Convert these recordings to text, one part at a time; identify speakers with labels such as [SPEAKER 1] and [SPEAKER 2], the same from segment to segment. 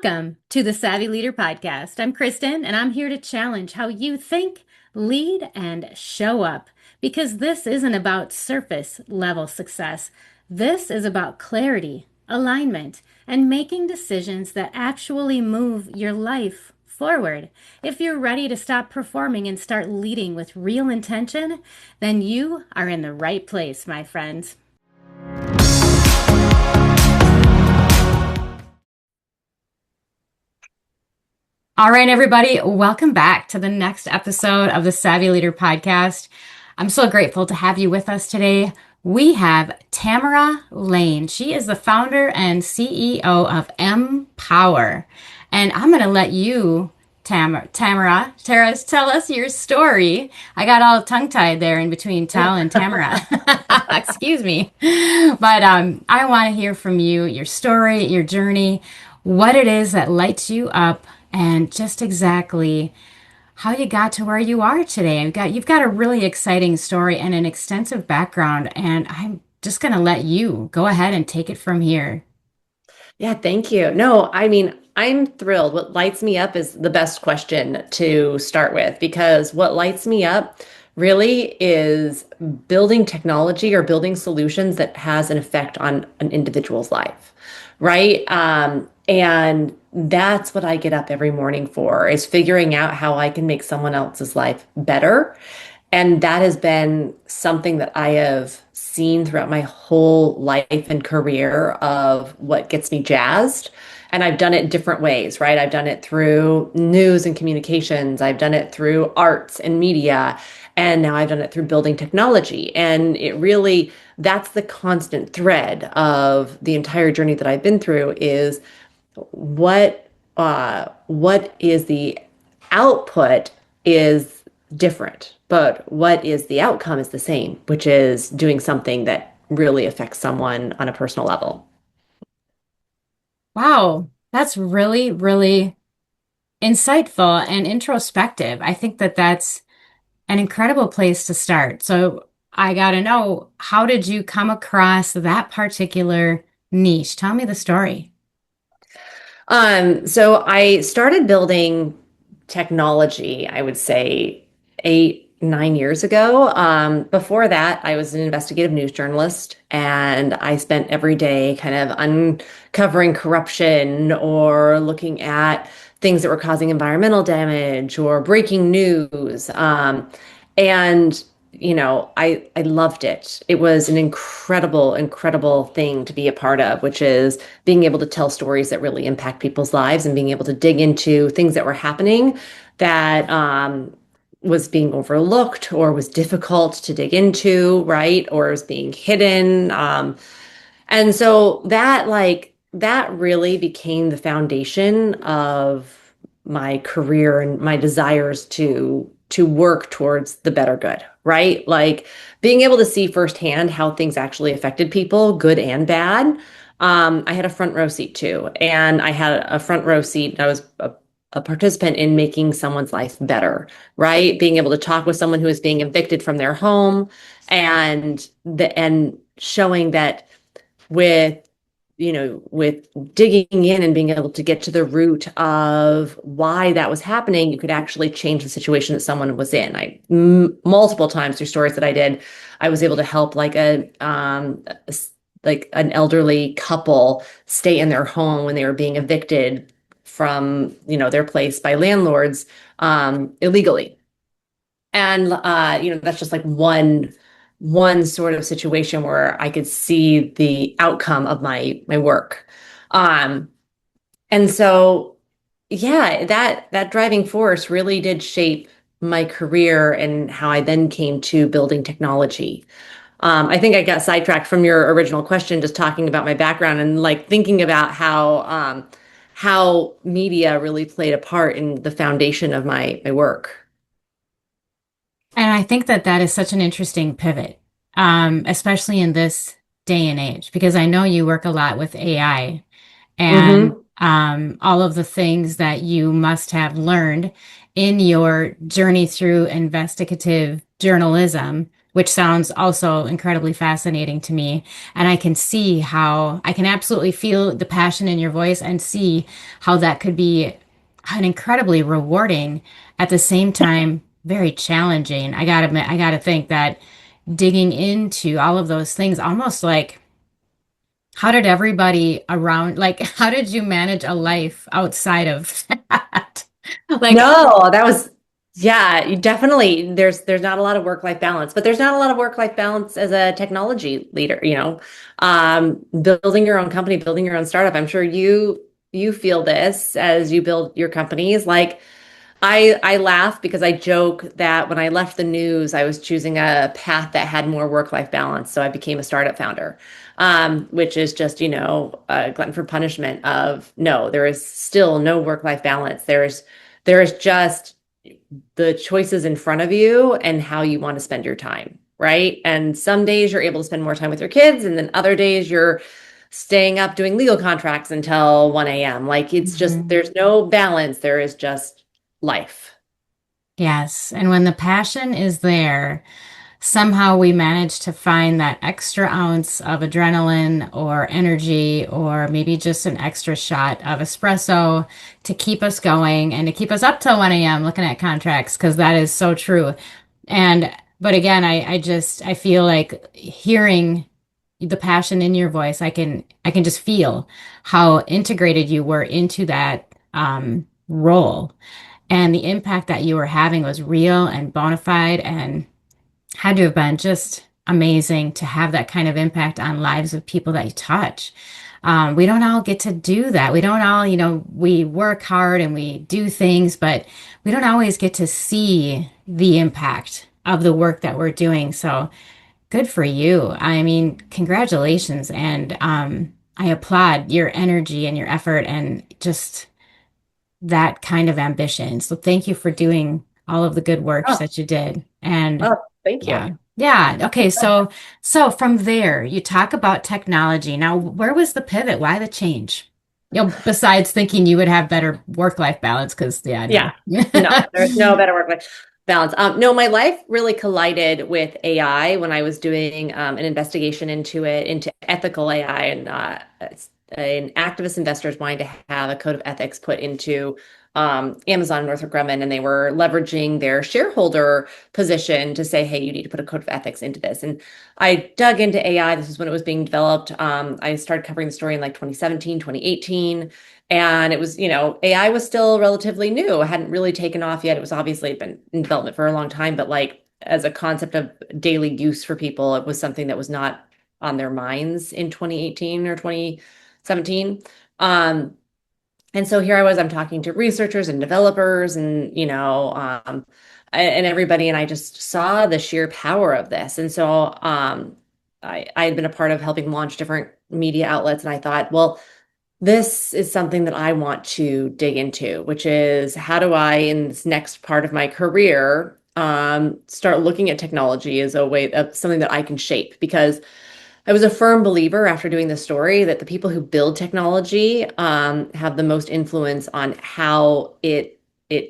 [SPEAKER 1] Welcome to the Savvy Leader Podcast. I'm Kristen, and I'm here to challenge how you think, lead, and show up. Because this isn't about surface level success. This is about clarity, alignment, and making decisions that actually move your life forward. If you're ready to stop performing and start leading with real intention, then you are in the right place, my friends. All right, everybody, welcome back to the next episode of the Savvy Leader Podcast. I'm so grateful to have you with us today. We have Tamara Laine. She is the founder and CEO of Empower. And I'm going to let you, Tamara, tell us your story. I got all tongue-tied there in between Tal and Tamara. Excuse me. But I want to hear from you, your story, your journey, what it is that lights you up, and just exactly how you got to where you are today. You've got a really exciting story and an extensive background, and I'm just going to let you go ahead and take it from here.
[SPEAKER 2] Yeah, thank you. No, I mean, I'm thrilled. What lights me up is the best question to start with because what lights me up really is building technology or building solutions that has an effect on an individual's life, right? And that's what I get up every morning for is figuring out how I can make someone else's life better. And that has been something that I have seen throughout my whole life and career of what gets me jazzed. And I've done it in different ways, right? I've done it through news and communications. I've done it through arts and media. And now I've done it through building technology. And it really, that's the constant thread of the entire journey that I've been through is what is the output is different, but what is the outcome is the same, which is doing something that really affects someone on a personal level.
[SPEAKER 1] Wow, that's really, really insightful and introspective. I think that that's an incredible place to start. So I got to know, how did you come across that particular niche? Tell me the story.
[SPEAKER 2] So I started building technology, I would say 8, 9 years ago. Before that, I was an investigative news journalist, and I spent every day kind of uncovering corruption or looking at things that were causing environmental damage or breaking news. And I loved it. It was an incredible, incredible thing to be a part of, which is being able to tell stories that really impact people's lives and being able to dig into things that were happening that was being overlooked or was difficult to dig into, right? Or was being hidden. And so that really became the foundation of my career and my desires to work towards the better good, right? Like being able to see firsthand how things actually affected people, good and bad. I had a front row seat too, and I had a front row seat. I was a participant in making someone's life better, right? Being able to talk with someone who is being evicted from their home, and showing that with with digging in and being able to get to the root of why that was happening, you could actually change the situation that someone was in. Multiple times through stories that I did, I was able to help like an elderly couple stay in their home when they were being evicted from, their place by landlords illegally. And that's just like one sort of situation where I could see the outcome of my work. Um, and so yeah, that driving force really did shape my career and how I then came to building technology. I think I got sidetracked from your original question, just talking about my background and like thinking about how media really played a part in the foundation of my work.
[SPEAKER 1] And I think that that is such an interesting pivot, especially in this day and age, because I know you work a lot with AI and
[SPEAKER 2] Hmm.
[SPEAKER 1] all of the things that you must have learned in your journey through investigative journalism. which sounds also incredibly fascinating to me. And I can absolutely feel the passion in your voice and see how that could be an incredibly rewarding, at the same time, very challenging. I gotta think that digging into all of those things, almost like, how did everybody around, like, how did you manage a life outside of that? Like,
[SPEAKER 2] No, that was yeah, you definitely there's not a lot of work-life balance, but there's not a lot of work-life balance as a technology leader, you know. Building your own company, building your own startup. I'm sure you feel this as you build your companies. Like I laugh because I joke that when I left the news, I was choosing a path that had more work-life balance. So I became a startup founder, which is just, a glutton for punishment of no, there is still no work-life balance. There is just the choices in front of you and how you want to spend your time, right? And some days you're able to spend more time with your kids, and then other days you're staying up doing legal contracts until 1 a.m. Like it's just,
[SPEAKER 1] mhm.
[SPEAKER 2] there's no balance. There is just life.
[SPEAKER 1] Yes. And when the passion is there, somehow we manage to find that extra ounce of adrenaline or energy, or maybe just an extra shot of espresso to keep us going and to keep us up till 1 a.m. looking at contracts, because that is so true. And, but again, I feel like hearing the passion in your voice, I can just feel how integrated you were into that role. And the impact that you were having was real and bona fide, and had to have been just amazing to have that kind of impact on lives of people that you touch. We don't all get to do that. We don't all, we work hard and we do things, but we don't always get to see the impact of the work that we're doing. So good for you. I mean, congratulations. And I applaud your energy and your effort and just that kind of ambition. So thank you for doing all of the good work
[SPEAKER 2] Oh,
[SPEAKER 1] that you did. And
[SPEAKER 2] oh, thank you.
[SPEAKER 1] yeah. Yeah. Okay. So from there, you talk about technology. Now, where was the pivot? Why the change? Besides thinking you would have better work-life balance, because yeah,
[SPEAKER 2] Yeah.
[SPEAKER 1] no.
[SPEAKER 2] No, there's no better work-life balance. No, my life really collided with AI when I was doing an investigation into ethical AI, and an activist investors wanting to have a code of ethics put into Amazon, Northrop Grumman, and they were leveraging their shareholder position to say, hey, you need to put a code of ethics into this. And I dug into AI. This is when it was being developed. I started covering the story in like 2017, 2018. And it was, AI was still relatively new. It hadn't really taken off yet. It was obviously been in development for a long time, but like as a concept of daily use for people, it was something that was not on their minds in 2018 or 2017. Um, and so here I was, I'm talking to researchers and developers and, and everybody, and I just saw the sheer power of this. And so I had been a part of helping launch different media outlets, and I thought, well, this is something that I want to dig into, which is how do I, in this next part of my career, start looking at technology as a way of something that I can shape? Because I was a firm believer after doing this story that the people who build technology have the most influence on how it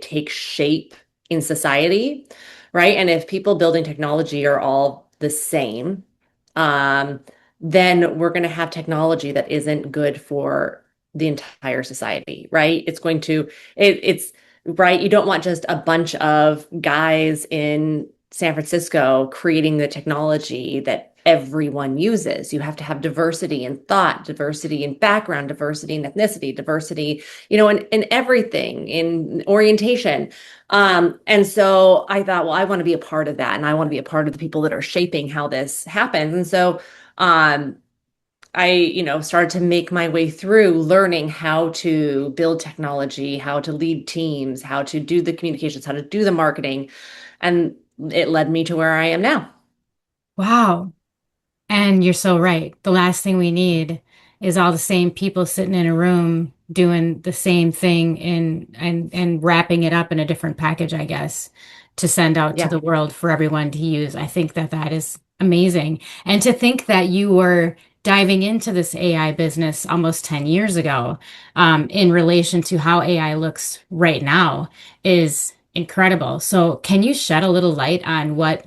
[SPEAKER 2] takes shape in society, right? And if people building technology are all the same, um, then we're going to have technology that isn't good for the entire society, right? It's right. You don't want just a bunch of guys in San Francisco creating the technology that everyone uses. You have to have diversity in thought, diversity in background, diversity in ethnicity, diversity, in everything, in orientation. And so I thought, well, I want to be a part of that. And I want to be a part of the people that are shaping how this happens. And so um, I, started to make my way through learning how to build technology, how to lead teams, how to do the communications, how to do the marketing. And it led me to where I am now.
[SPEAKER 1] Wow. And you're so right. The last thing we need is all the same people sitting in a room doing the same thing and wrapping it up in a different package, I guess, to send out to
[SPEAKER 2] Yeah.
[SPEAKER 1] the world for everyone to use. I think that that is amazing. And to think that you were diving into this AI business almost 10 years ago, in relation to how AI looks right now is incredible. So can you shed a little light on what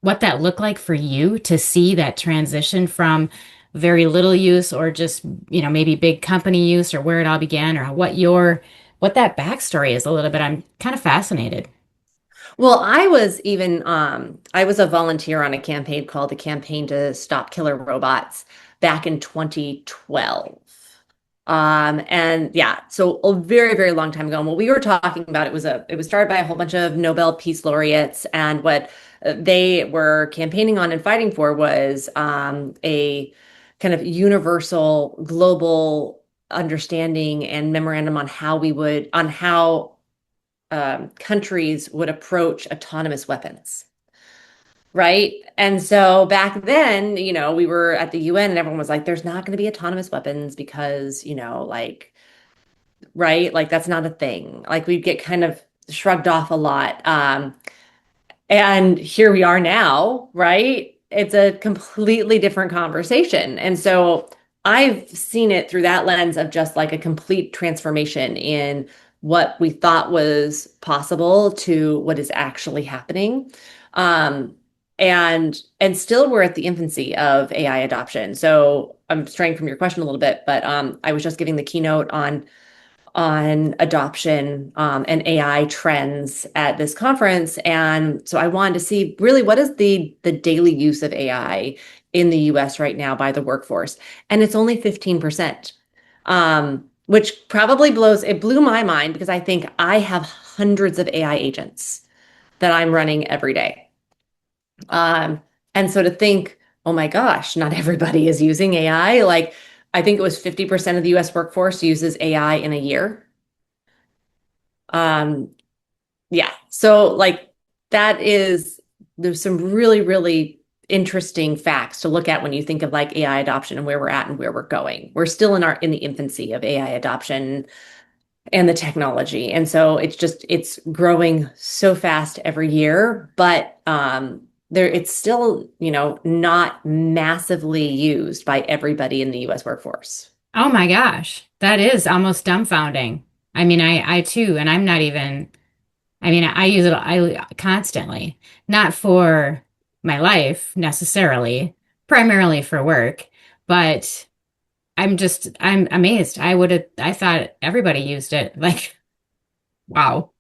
[SPEAKER 1] what that looked like for you to see that transition from very little use or just, maybe big company use or where it all began or what that backstory is a little bit. I'm kind of fascinated.
[SPEAKER 2] Well, I was a volunteer on a campaign called the Campaign to Stop Killer Robots back in 2012. And yeah, so a very, very long time ago. And what we were talking about, it was started by a whole bunch of Nobel Peace Laureates, and what they were campaigning on and fighting for was a kind of universal global understanding and memorandum on how countries would approach autonomous weapons. Right. And so back then, we were at the UN and everyone was like, there's not going to be autonomous weapons because, right? Like that's not a thing. Like we'd get kind of shrugged off a lot. And here we are now, right? It's a completely different conversation. And so I've seen it through that lens of just like a complete transformation in what we thought was possible to what is actually happening. Um, and still we're at the infancy of AI adoption. So I'm straying from your question a little bit, but I was just giving the keynote on adoption and AI trends at this conference. And so I wanted to see really what is the daily use of AI in the US right now by the workforce. And it's only 15%, which probably it blew my mind because I think I have hundreds of AI agents that I'm running every day. Um, and so to think, oh my gosh, not everybody is using AI. Like I think it was 50% of the US workforce uses AI in a year. Um, yeah. So like that is there's some really, really interesting facts to look at when you think of like AI adoption and where we're at and where we're going. We're still in the infancy of AI adoption and the technology. And so it's growing so fast every year, but it's still, not massively used by everybody in the US workforce.
[SPEAKER 1] Oh my gosh, that is almost dumbfounding. I mean, I too, and I'm not even, I mean, I use it constantly, not for my life necessarily, primarily for work, but I'm amazed. I thought everybody used it. Like, wow.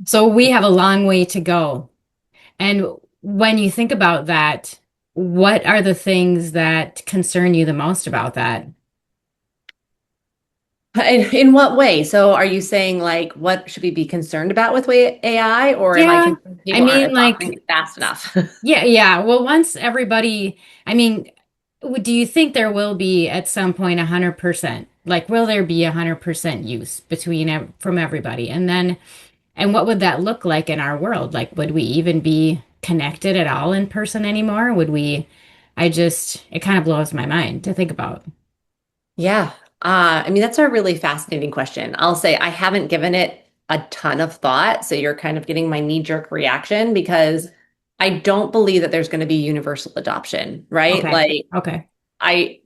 [SPEAKER 1] So we have a long way to go. And when you think about that, what are the things that concern you the most about that?
[SPEAKER 2] In what way? So are you saying like what should we be concerned about with AI, or am I
[SPEAKER 1] Yeah,
[SPEAKER 2] concerned
[SPEAKER 1] I
[SPEAKER 2] people aren't
[SPEAKER 1] mean,
[SPEAKER 2] adopting
[SPEAKER 1] like,
[SPEAKER 2] it fast enough?
[SPEAKER 1] yeah, yeah. Well, once everybody, I mean, do you think there will be at some point 100%? Like, will there be 100% use from everybody? And what would that look like in our world? Like, would we even be connected at all in person anymore? It kind of blows my mind to think about.
[SPEAKER 2] Yeah. I mean, that's a really fascinating question. I'll say I haven't given it a ton of thought. So you're kind of getting my knee-jerk reaction because I don't believe that there's going to be universal adoption, right?
[SPEAKER 1] Okay.
[SPEAKER 2] Like
[SPEAKER 1] Okay.
[SPEAKER 2] I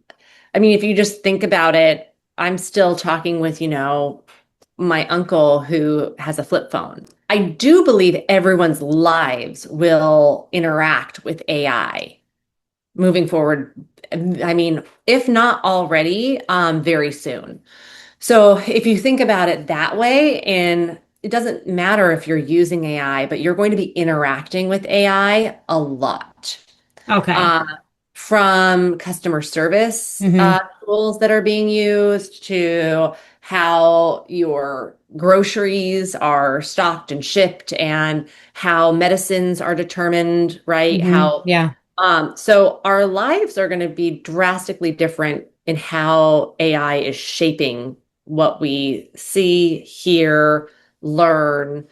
[SPEAKER 2] I mean, if you just think about it, I'm still talking with, my uncle who has a flip phone. I do believe everyone's lives will interact with AI moving forward. I mean, if not already, very soon. So if you think about it that way, and it doesn't matter if you're using AI, but you're going to be interacting with AI a lot.
[SPEAKER 1] Okay.
[SPEAKER 2] Uh, from customer service
[SPEAKER 1] Mm-hmm.
[SPEAKER 2] tools that are being used to how your groceries are stocked and shipped and how medicines are determined, right?
[SPEAKER 1] Mm-hmm.
[SPEAKER 2] How
[SPEAKER 1] Yeah.
[SPEAKER 2] so our lives are going to be drastically different in how AI is shaping what we see, hear, learn,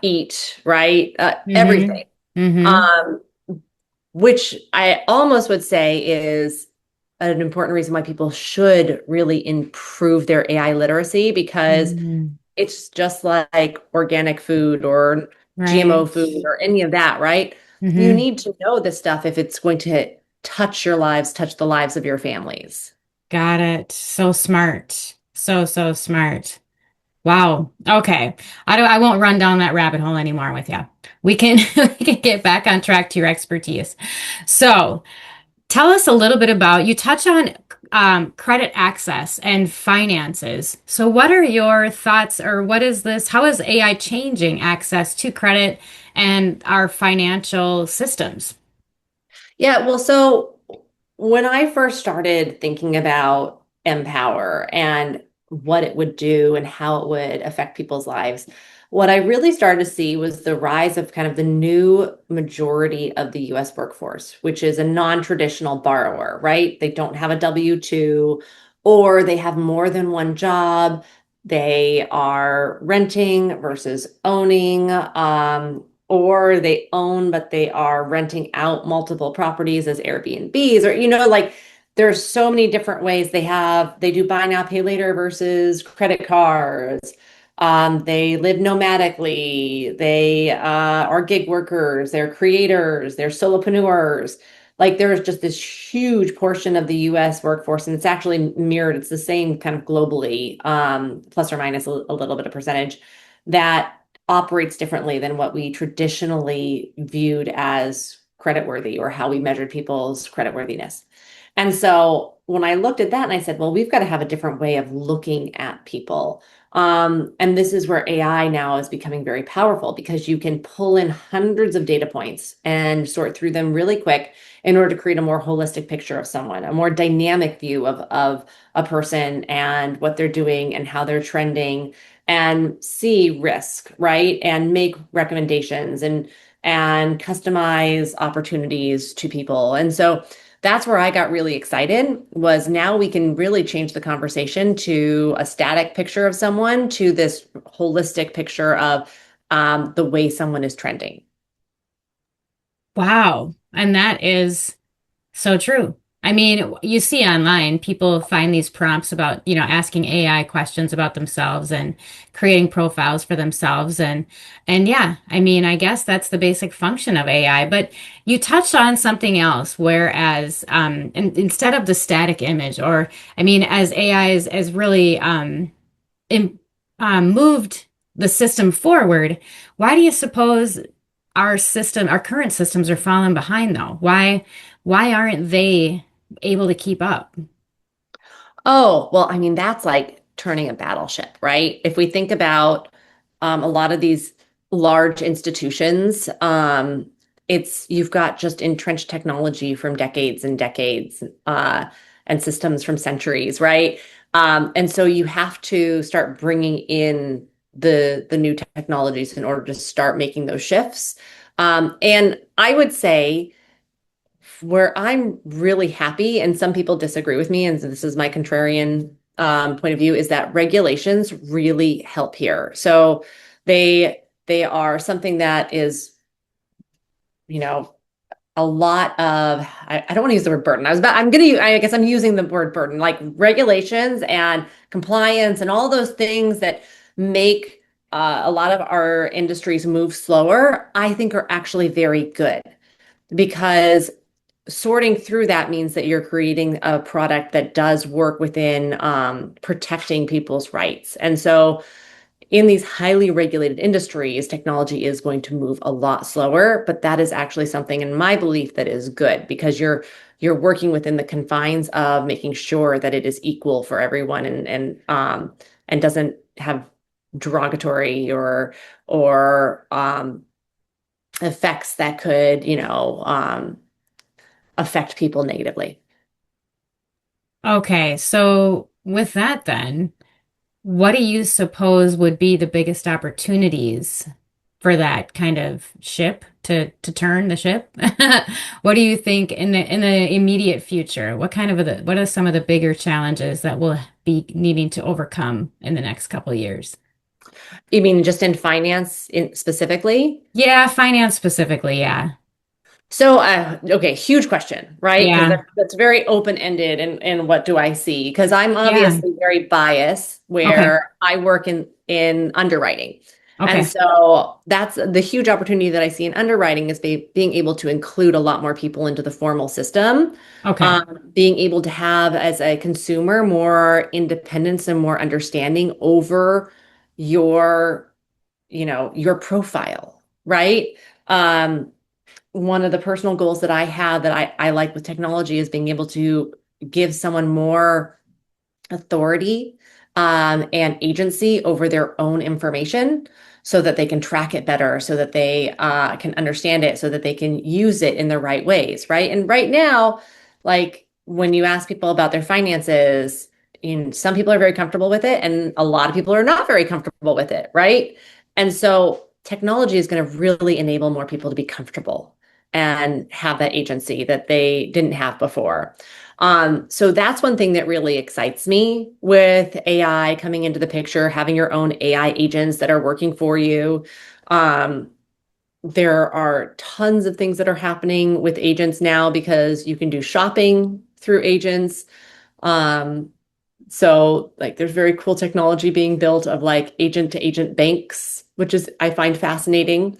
[SPEAKER 2] eat, right?
[SPEAKER 1] Mm-hmm.
[SPEAKER 2] Everything.
[SPEAKER 1] Mm-hmm.
[SPEAKER 2] Um, which I almost would say is an important reason why people should really improve their AI literacy because
[SPEAKER 1] Mm-hmm.
[SPEAKER 2] it's just like organic food or GMO
[SPEAKER 1] Right.
[SPEAKER 2] food or any of that, right? You
[SPEAKER 1] Mm-hmm.
[SPEAKER 2] need to know this stuff if it's going to touch your lives, touch the lives of your families.
[SPEAKER 1] Got it. So smart. So, so smart. Wow. Okay. I won't run down that rabbit hole anymore with you. We can we can get back on track to your expertise. So, tell us a little bit about, you touch on credit access and finances. So, what are your thoughts, or what is this? How is AI changing access to credit and our financial systems?
[SPEAKER 2] Yeah, well, so when I first started thinking about Empower and what it would do and how it would affect people's lives, what I really started to see was the rise of kind of the new majority of the US workforce, which is a non-traditional borrower, right? They don't have a W-2, or they have more than one job. They are renting versus owning. Or they own, but they are renting out multiple properties as Airbnbs, or, like there's so many different ways they do buy now, pay later versus credit cards. They live nomadically. They are gig workers. They're creators. They're solopreneurs. Like there's just this huge portion of the US workforce, and it's actually mirrored. It's the same kind of globally, plus or minus a little bit of percentage that operates differently than what we traditionally viewed as creditworthy or how we measured people's creditworthiness. And so when I looked at that and I said, well, we've got to have a different way of looking at people. And this is where AI now is becoming very powerful because you can pull in hundreds of data points and sort through them really quick in order to create a more holistic picture of someone, a more dynamic view of a person and what they're doing and how they're trending, and see risk, right? And make recommendations and customize opportunities to people. And so that's where I got really excited, was now we can really change the conversation to a static picture of someone to this holistic picture of the way someone is trending.
[SPEAKER 1] Wow. And that is so true. I mean, you see online, people find these prompts about, asking AI questions about themselves and creating profiles for themselves. And yeah, I mean, I guess that's the basic function of AI. But you touched on something else, whereas instead of the static image, or I mean, as AI is really in, moved the system forward, why do you suppose our current systems are falling behind though? Why aren't they able to keep up?
[SPEAKER 2] Oh, well, I mean, that's like turning a battleship, right? If we think about a lot of these large institutions, it's you've got just entrenched technology from decades and decades, and systems from centuries, right? And so you have to start bringing in the new technologies in order to start making those shifts. And I would say, where I'm really happy, and some people disagree with me, and this is my contrarian point of view, is that regulations really help here. So they are something that is, you know, a lot of, I don't want to use the word burden. I guess I'm using the word burden, like regulations and compliance and all those things that make a lot of our industries move slower, I think are actually very good, because sorting through that means that you're creating a product that does work within protecting people's rights. And so in these highly regulated industries, technology is going to move a lot slower, but that is actually something in my belief that is good, because you're working within the confines of making sure that it is equal for everyone, and doesn't have derogatory or effects that could, affect people negatively.
[SPEAKER 1] Okay, so with that then, what do you suppose would be the biggest opportunities for that kind of ship to turn the ship? What do you think in the immediate future? What are some of the bigger challenges that we'll be needing to overcome in the next couple of years?
[SPEAKER 2] You mean just in finance specifically?
[SPEAKER 1] Yeah, finance specifically, yeah.
[SPEAKER 2] So, okay, huge question, right? Because
[SPEAKER 1] Yeah.
[SPEAKER 2] that's very open-ended. And what do I see? Because I'm
[SPEAKER 1] Yeah.
[SPEAKER 2] obviously very biased,
[SPEAKER 1] Okay.
[SPEAKER 2] where I work in underwriting. And
[SPEAKER 1] Okay.
[SPEAKER 2] so that's the huge opportunity that I see in underwriting, is being able to include a lot more people into the formal system,
[SPEAKER 1] Okay.
[SPEAKER 2] being able to have, as a consumer, more independence and more understanding over your, your profile, right? Um, One of the personal goals that I have that I like with technology is being able to give someone more authority and agency over their own information so that they can track it better, so that they can understand it, so that they can use it in the right ways, right? And right now, like when you ask people about their finances, some people are very comfortable with it, and a lot of people are not very comfortable with it, right? And so technology is going to really enable more people to be comfortable and have that agency that they didn't have before. So that's one thing that really excites me with AI coming into the picture, having your own AI agents that are working for you. Um, there are tons of things that are happening with agents now because you can do shopping through agents. Um, so like there's very cool technology being built of like agent to agent banks, which is I find fascinating.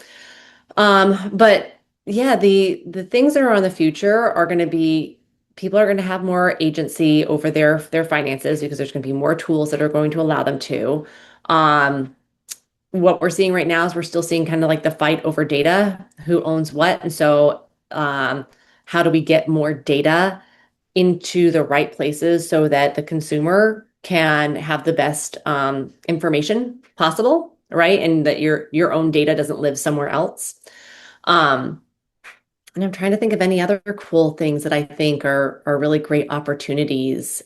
[SPEAKER 2] But yeah, the things that are on the future are going to be people are going to have more agency over their finances because there's going to be more tools that are going to allow them to. Um, what we're seeing right now is we're still seeing kind of like the fight over data, who owns what, and so how do we get more data into the right places so that the consumer can have the best information possible, right? And that your own data doesn't live somewhere else. Um, and I'm trying to think of any other cool things that I think are really great opportunities.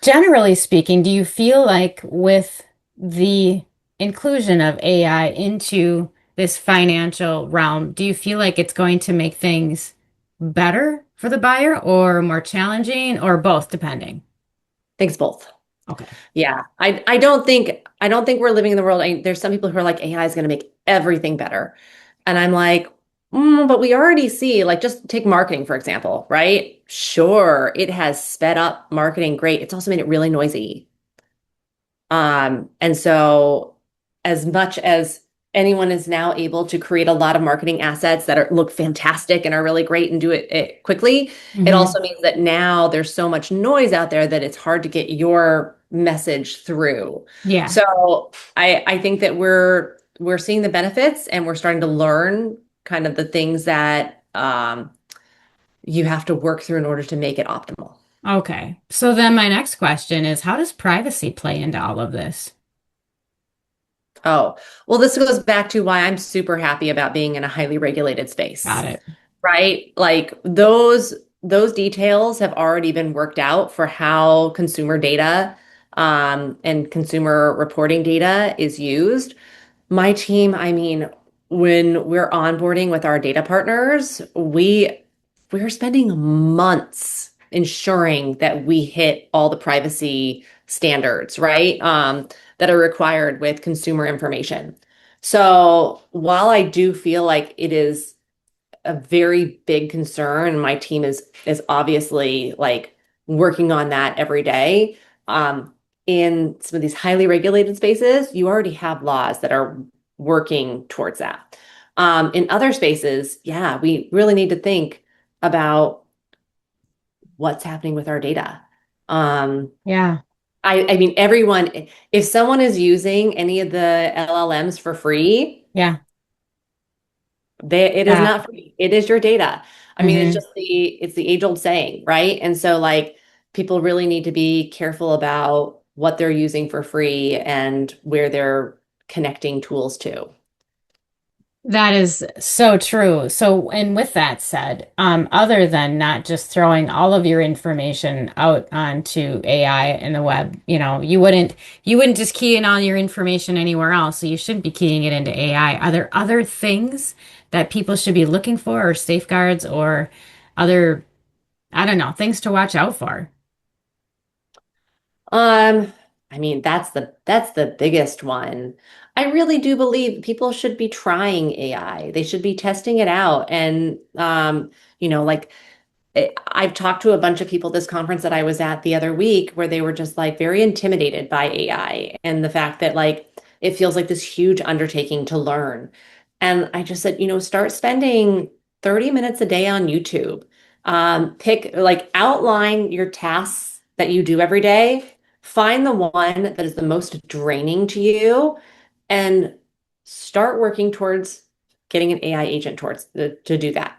[SPEAKER 1] Generally speaking, do you feel like with the inclusion of AI into this financial realm, do you feel like it's going to make things better for the buyer or more challenging or both, depending?
[SPEAKER 2] Thanks both.
[SPEAKER 1] Okay.
[SPEAKER 2] Yeah, I don't think we're living in the world. There's some people who are like AI is going to make everything better, and I'm like, but we already see like just take marketing for example, right? Sure, it has sped up marketing great. It's also made it really noisy. And so as much as anyone is now able to create a lot of marketing assets that look fantastic and are really great and do it quickly, it
[SPEAKER 1] Hmm.
[SPEAKER 2] also means that now there's so much noise out there that it's hard to get your message through.
[SPEAKER 1] Yeah.
[SPEAKER 2] So I think that we're seeing the benefits and we're starting to learn kind of the things that you have to work through in order to make it optimal.
[SPEAKER 1] Okay. So then my next question is, how does privacy play into all of this?
[SPEAKER 2] Oh, well, this goes back to why I'm super happy about being in a highly regulated
[SPEAKER 1] Got
[SPEAKER 2] space,
[SPEAKER 1] it.
[SPEAKER 2] right? Like those details have already been worked out for how consumer data and consumer reporting data is used. My team, I mean, when we're onboarding with our data partners, we're spending months ensuring that we hit all the privacy standards, right? That are required with consumer information. So while I do feel like it is a very big concern, and my team is obviously like working on that every day. In some of these highly regulated spaces, you already have laws that are working towards that. In other spaces, yeah, we really need to think about what's happening with our data. Um,
[SPEAKER 1] Yeah.
[SPEAKER 2] I mean, everyone, if someone is using any of the LLMs for free,
[SPEAKER 1] Yeah.
[SPEAKER 2] it is
[SPEAKER 1] That.
[SPEAKER 2] not free. It is your data. I mean,
[SPEAKER 1] Hmm.
[SPEAKER 2] it's the age-old saying, right? And so like people really need to be careful about what they're using for free and where they're connecting tools to.
[SPEAKER 1] That is so true. So, and with that said, other than not just throwing all of your information out onto AI and the web, you wouldn't just key in all your information anywhere else. So you shouldn't be keying it into AI. Are there other things that people should be looking for or safeguards or other, I don't know, things to watch out for?
[SPEAKER 2] Um, I mean, that's the biggest one. I really do believe people should be trying AI. They should be testing it out and like I've talked to a bunch of people this conference that I was at the other week where they were just like very intimidated by AI and the fact that like it feels like this huge undertaking to learn. And I just said, start spending 30 minutes a day on YouTube. Pick like outline your tasks that you do every day. find the one that is the most draining to you and start working towards getting an AI agent to do that.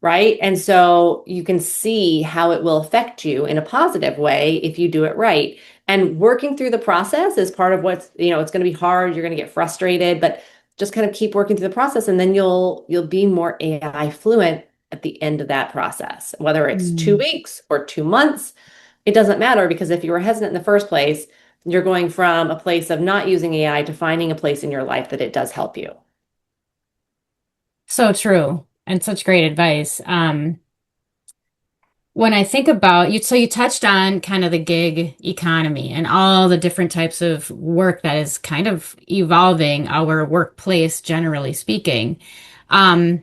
[SPEAKER 2] Right. And so you can see how it will affect you in a positive way if you do it right. And working through the process is part of it's going to be hard. You're going to get frustrated, but just kind of keep working through the process and then you'll be more AI fluent at the end of that process. Whether it's 2 weeks or 2 months, it doesn't matter because if you were hesitant in the first place, you're going from a place of not using AI to finding a place in your life that it does help you.
[SPEAKER 1] So true and such great advice. When I think about you, so you touched on kind of the gig economy and all the different types of work that is kind of evolving our workplace, generally speaking. Um,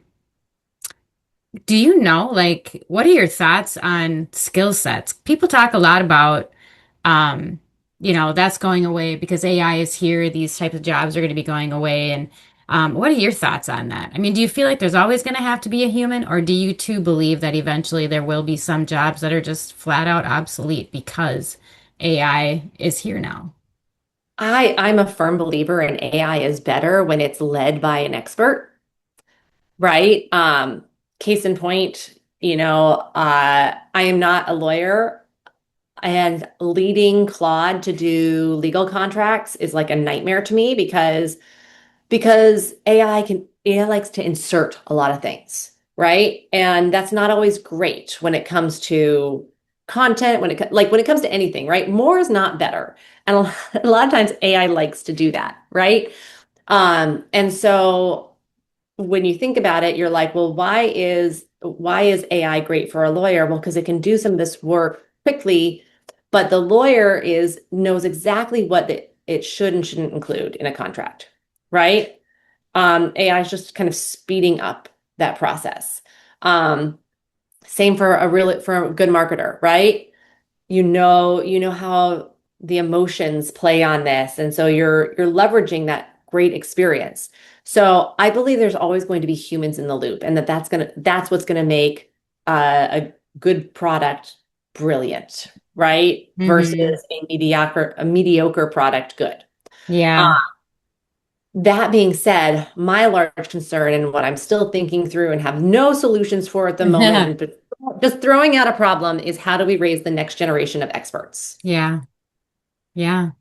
[SPEAKER 1] do you know, like, what are your thoughts on skill sets? People talk a lot about, um, that's going away because AI is here. These types of jobs are going to be going away. And what are your thoughts on that? I mean, do you feel like there's always going to have to be a human, or do you too believe that eventually there will be some jobs that are just flat out obsolete because AI is here now?
[SPEAKER 2] I'm a firm believer in AI is better when it's led by an expert, right? Case in point, I am not a lawyer, and leading Claude to do legal contracts is like a nightmare to me because AI likes to insert a lot of things, right? And that's not always great when it comes to content, when it comes to anything, right? More is not better. And a lot of times AI likes to do that, right? And so when you think about it, you're like, well, why is AI great for a lawyer? Well, because it can do some of this work quickly, but the lawyer is knows exactly what it should and shouldn't include in a contract, right? AI is just kind of speeding up that process. Um, Same for a good marketer, right? You know how the emotions play on this, and so you're leveraging that great experience. So I believe there's always going to be humans in the loop, and that's what's gonna make a good product brilliant, right? Versus
[SPEAKER 1] Hmm.
[SPEAKER 2] a mediocre product good.
[SPEAKER 1] Yeah.
[SPEAKER 2] That being said, my large concern and what I'm still thinking through and have no solutions for at the moment, and just throwing out a problem is how do we raise the next generation of experts?
[SPEAKER 1] Yeah. Yeah.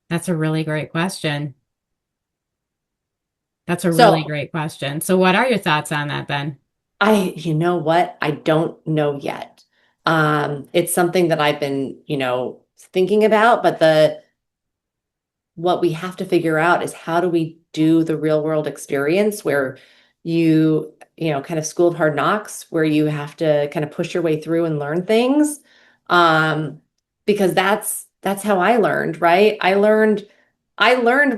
[SPEAKER 1] That's a really great question. That's a really
[SPEAKER 2] So
[SPEAKER 1] great question. So what are your thoughts on that then?
[SPEAKER 2] you know what? I don't know yet. It's something that I've been, thinking about, but what we have to figure out is how do we do the real world experience where kind of school of hard knocks, where you have to kind of push your way through and learn things. Um, because that's how I learned, right? I learned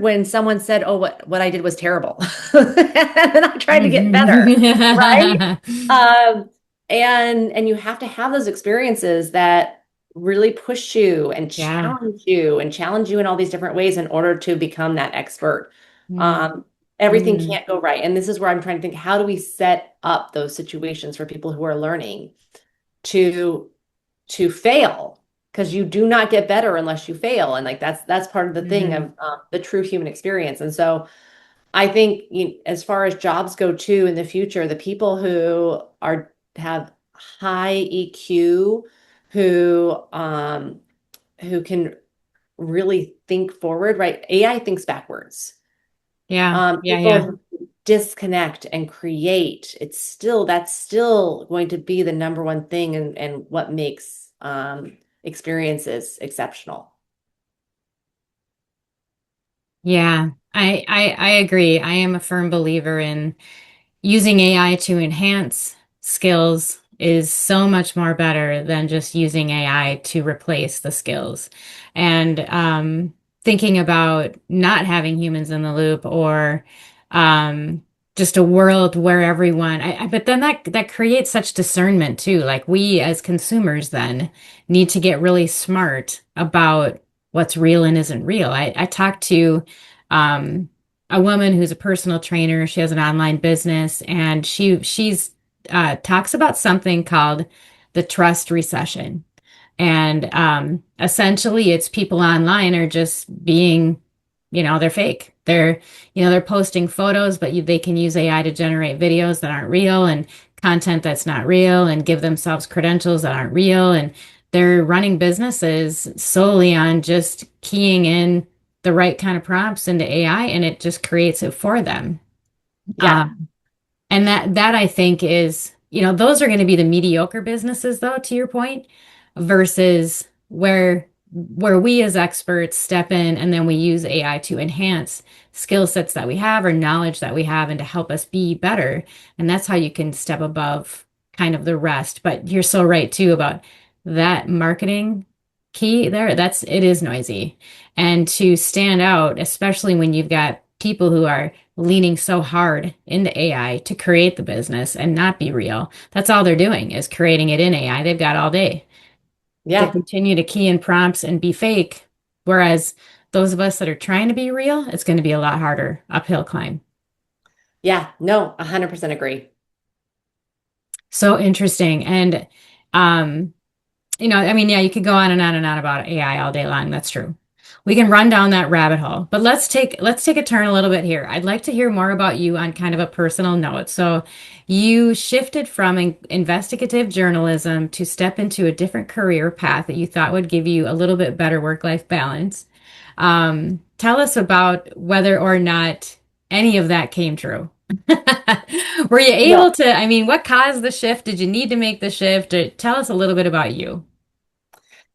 [SPEAKER 2] when someone said, "Oh, what I did was terrible," and then I tried to get better, right? Um, and you have to have those experiences that really push you and
[SPEAKER 1] Yeah.
[SPEAKER 2] challenge you in all these different ways in order to become that expert.
[SPEAKER 1] Mm,
[SPEAKER 2] Um, Everything
[SPEAKER 1] mm,
[SPEAKER 2] can't go right. And this is where I'm trying to think, how do we set up those situations for people who are learning to to fail? Because you do not get better unless you fail. And like that's part of the thing
[SPEAKER 1] mhm.
[SPEAKER 2] of the true human experience. And so I think as far as jobs go too in the future, the people who have high EQ, who can really think forward, right? AI thinks backwards.
[SPEAKER 1] Yeah. Yeah.
[SPEAKER 2] People
[SPEAKER 1] Yeah.
[SPEAKER 2] who disconnect and create, that's still going to be the number one thing and what makes experiences exceptional.
[SPEAKER 1] Yeah. I agree. I am a firm believer in using AI to enhance skills is so much more better than just using AI to replace the skills. And thinking about not having humans in the loop or um, just a world where but then that creates such discernment too. Like we as consumers then need to get really smart about what's real and isn't real. I talked to um, a woman who's a personal trainer. She has an online business, and she's talks about something called the trust recession. And essentially, it's people online are just being, they're fake. They're posting photos, but they can use AI to generate videos that aren't real and content that's not real and give themselves credentials that aren't real. And they're running businesses solely on just keying in the right kind of prompts into AI, and it just creates it for them.
[SPEAKER 2] Yeah.
[SPEAKER 1] And that I think is, those are going to be the mediocre businesses though, to your point, versus where we as experts step in and then we use AI to enhance skill sets that we have or knowledge that we have and to help us be better. And that's how you can step above kind of the rest. But you're so right too about that marketing key there. It is noisy. And to stand out, especially when you've got people who are leaning so hard into AI to create the business and not be real. That's all they're doing is creating it in AI. They've got all day to
[SPEAKER 2] Yeah.
[SPEAKER 1] continue to key in prompts and be fake. Whereas those of us that are trying to be real, it's going to be a lot harder uphill climb.
[SPEAKER 2] Yeah. No, 100% agree.
[SPEAKER 1] So interesting. And um, I mean, yeah, you could go on and on and on about AI all day long. That's true. We can run down that rabbit hole, but let's take a turn a little bit here. I'd like to hear more about you on kind of a personal note. So, you shifted from investigative journalism to step into a different career path that you thought would give you a little bit better work-life balance. Tell us about whether or not any of that came true. Were you able
[SPEAKER 2] No.
[SPEAKER 1] to, I mean, what caused the shift? Did you need to make the shift? Or tell us a little bit about you.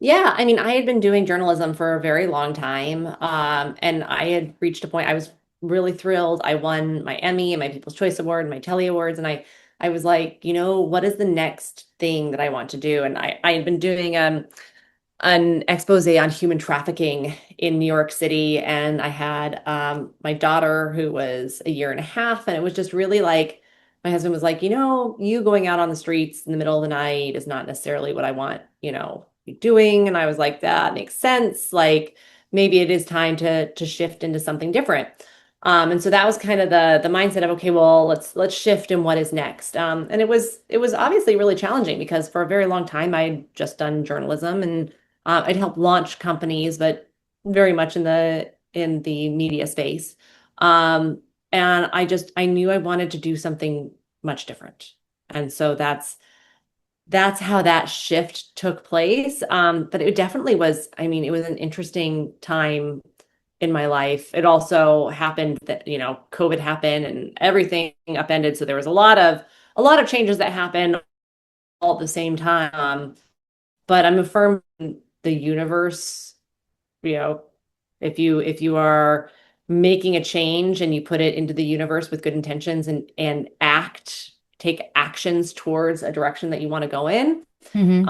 [SPEAKER 2] Yeah, I mean, I had been doing journalism for a very long time, and I had reached a point I was really thrilled. I won my Emmy and my People's Choice Award and my Telly Awards, and I was like, what is the next thing that I want to do? And I had been doing an expose on human trafficking in New York City. And I had my daughter who was a year and a half. And it was just really like, my husband was like, you going out on the streets in the middle of the night is not necessarily what I want, be doing. And I was like, that makes sense. Like maybe it is time to shift into something different. And so that was kind of the mindset of, okay, well, let's shift in what is next. And it was obviously really challenging because for a very long time I had just done journalism and I'd help launch companies, but very much in the media space. And I knew I wanted to do something much different. And so that's how that shift took place. But it definitely was, I mean, it was an interesting time in my life. It also happened that, COVID happened and everything upended. So there was a lot of changes that happened all at the same time. But I'm a firm the universe, you know, if you are making a change and you put it into the universe with good intentions and take actions towards a direction that you want to go in,
[SPEAKER 1] Hmm.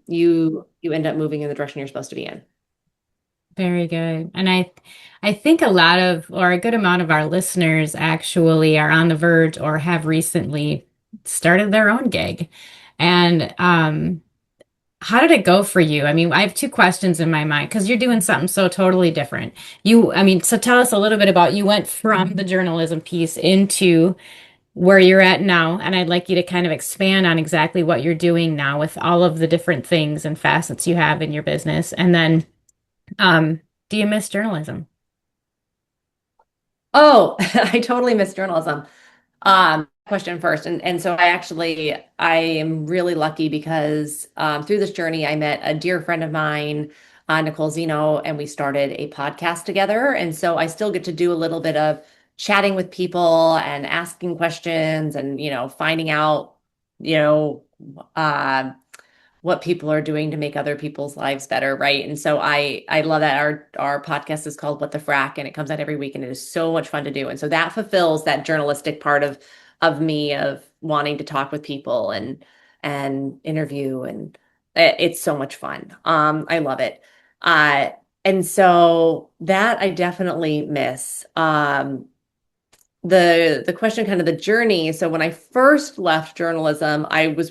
[SPEAKER 2] you end up moving in the direction you're supposed to be in.
[SPEAKER 1] Very good. And I think a lot of, or a good amount of our listeners actually are on the verge or have recently started their own gig. And how did it go for you? I mean, I have two questions in my mind because you're doing something so totally different. I mean, so tell us a little bit about you went from the journalism piece into where you're at now, and I'd like you to kind of expand on exactly what you're doing now with all of the different things and facets you have in your business. And then, um, do you miss journalism?
[SPEAKER 2] Oh, I totally missed journalism. Question first. And so I am really lucky because through this journey, I met a dear friend of mine, Nicole Zeno, and we started a podcast together. And so I still get to do a little bit of chatting with people and asking questions and, finding out, you know, uh, what people are doing to make other people's lives better, right? And so I love that our podcast is called What the Frack and it comes out every week and it is so much fun to do. And so that fulfills that journalistic part of me of wanting to talk with people and interview and it's so much fun. I love it. Uh and so that I definitely miss. The question, kind of the journey. So when I first left journalism, I was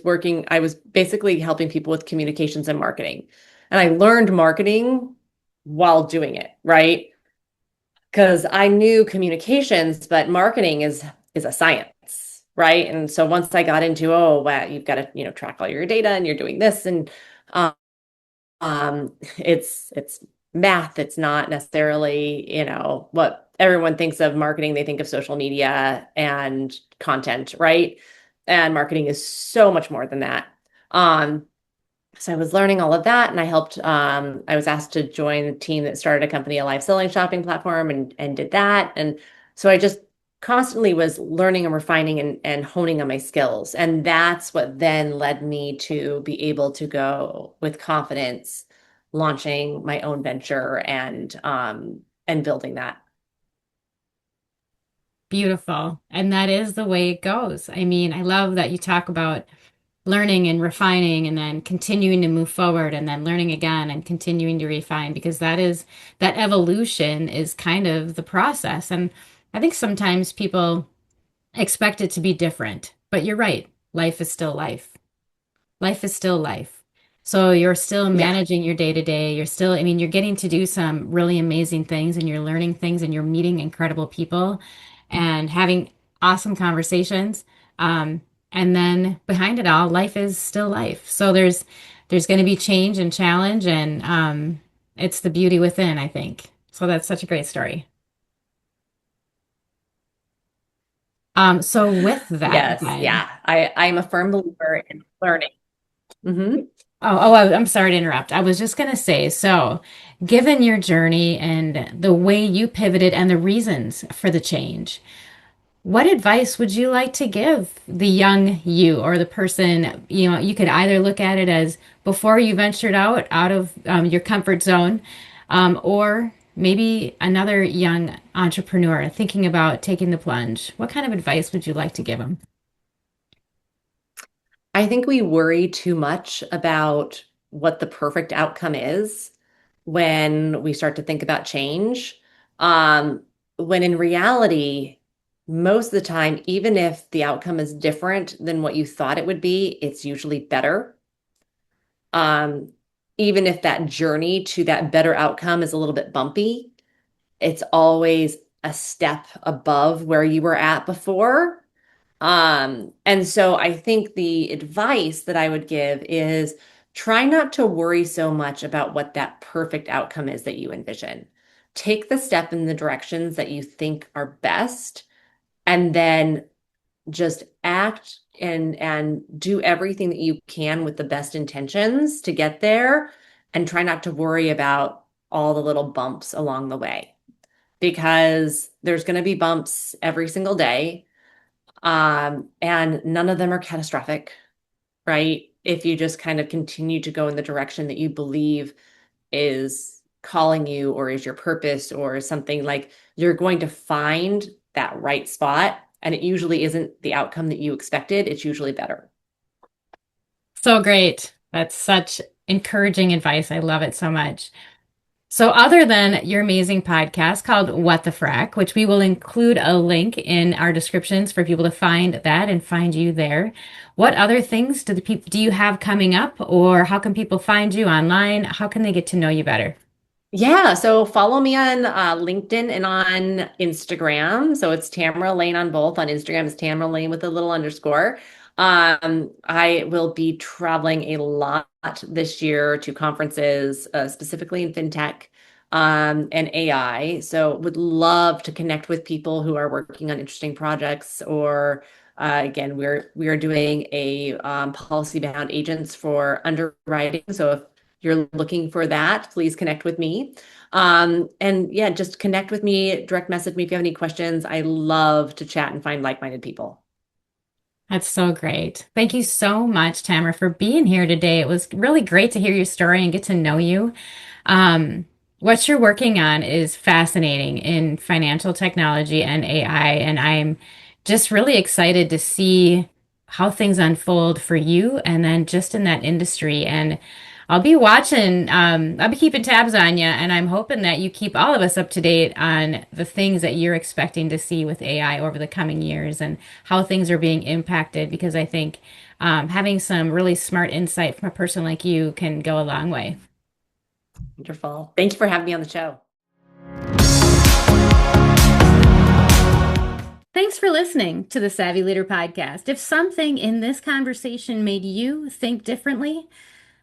[SPEAKER 2] basically helping people with communications and marketing. And I learned marketing while doing it, right? Because I knew communications, but marketing is a science, right? And so once I got into, oh, wow, you've got to, track all your data and you're doing this and It's math. It's not necessarily, what everyone thinks of marketing. They think of social media and content, right? And marketing is so much more than that. Um, so I was learning all of that, and I was asked to join the team that started a company, a live selling shopping platform, and did that. And so I just constantly was learning and refining and honing on my skills. And that's what then led me to be able to go with confidence, launching my own venture and building that.
[SPEAKER 1] Beautiful. And that is the way it goes. I mean, I love that you talk about learning and refining and then continuing to move forward and then learning again and continuing to refine because that evolution is kind of the process. And I think sometimes people expect it to be different, but you're right. Life is still life. Life is still life. So you're still
[SPEAKER 2] Yeah.
[SPEAKER 1] managing your day to day. You're still, I mean, you're getting to do some really amazing things and you're learning things and you're meeting incredible people and having awesome conversations. Um, and then behind it all, life is still life. So there's going to be change and challenge and it's the beauty within, I think. So that's such a great story. So with that,
[SPEAKER 2] Yes.
[SPEAKER 1] then.
[SPEAKER 2] Yeah. I'm a firm believer in learning. Mhm.
[SPEAKER 1] I'm sorry to interrupt. I was just going to say, so given your journey and the way you pivoted and the reasons for the change, what advice would you like to give the young you or the person, you could either look at it as before you ventured out of your comfort zone, or maybe another young entrepreneur thinking about taking the plunge. What kind of advice would you like to give them?
[SPEAKER 2] I think we worry too much about what the perfect outcome is when we start to think about change. Um, when in reality, most of the time, even if the outcome is different than what you thought it would be, it's usually better. Um, Even if that journey to that better outcome is a little bit bumpy, it's always a step above where you were at before. And so I think the advice that I would give is try not to worry so much about what that perfect outcome is that you envision. Take the step in the directions that you think are best, and then just act and do everything that you can with the best intentions to get there, and try not to worry about all the little bumps along the way because there's going to be bumps every single day, and none of them are catastrophic, right? If you just kind of continue to go in the direction that you believe is calling you or is your purpose or is something, like, you're going to find that right spot. And it usually isn't the outcome that you expected. It's usually better.
[SPEAKER 1] So great. That's such encouraging advice. I love it so much. So, other than your amazing podcast called What the Frack, which we will include a link in our descriptions for people to find that and find you there, what other things do you have coming up, or how can people find you online? How can they get to know you better?
[SPEAKER 2] Yeah, so follow me on LinkedIn and on Instagram. So it's Tamara Lane on both. On Instagram, it's Tamara Lane with a little underscore. I will be traveling a lot this year to conferences, specifically in fintech and AI. So would love to connect with people who are working on interesting projects. Or again, we are doing a policy bound agents for underwriting. So if you're looking for that, please connect with me. And yeah, just connect with me, direct message me if you have any questions. I love to chat and find like-minded people.
[SPEAKER 1] That's so great. Thank you so much, Tamara, for being here today. It was really great to hear your story and get to know you. Um, what you're working on is fascinating in financial technology and AI, and I'm just really excited to see how things unfold for you and then just in that industry. And I'll be watching, I'll be keeping tabs on you, and I'm hoping that you keep all of us up to date on the things that you're expecting to see with AI over the coming years and how things are being impacted, because I think having some really smart insight from a person like you can go a long way.
[SPEAKER 2] Wonderful. Thank you for having me on the show.
[SPEAKER 1] Thanks for listening to the Savvy Leader Podcast. If something in this conversation made you think differently,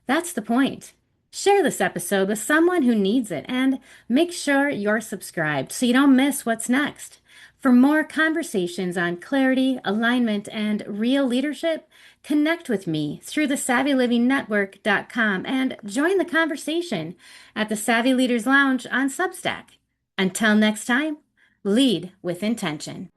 [SPEAKER 1] that's the point. Share this episode with someone who needs it and make sure you're subscribed so you don't miss what's next. For more conversations on clarity, alignment, and real leadership, connect with me through the SavvyLivingNetwork.com and join the conversation at the Savvy Leaders Lounge on Substack. Until next time, lead with intention.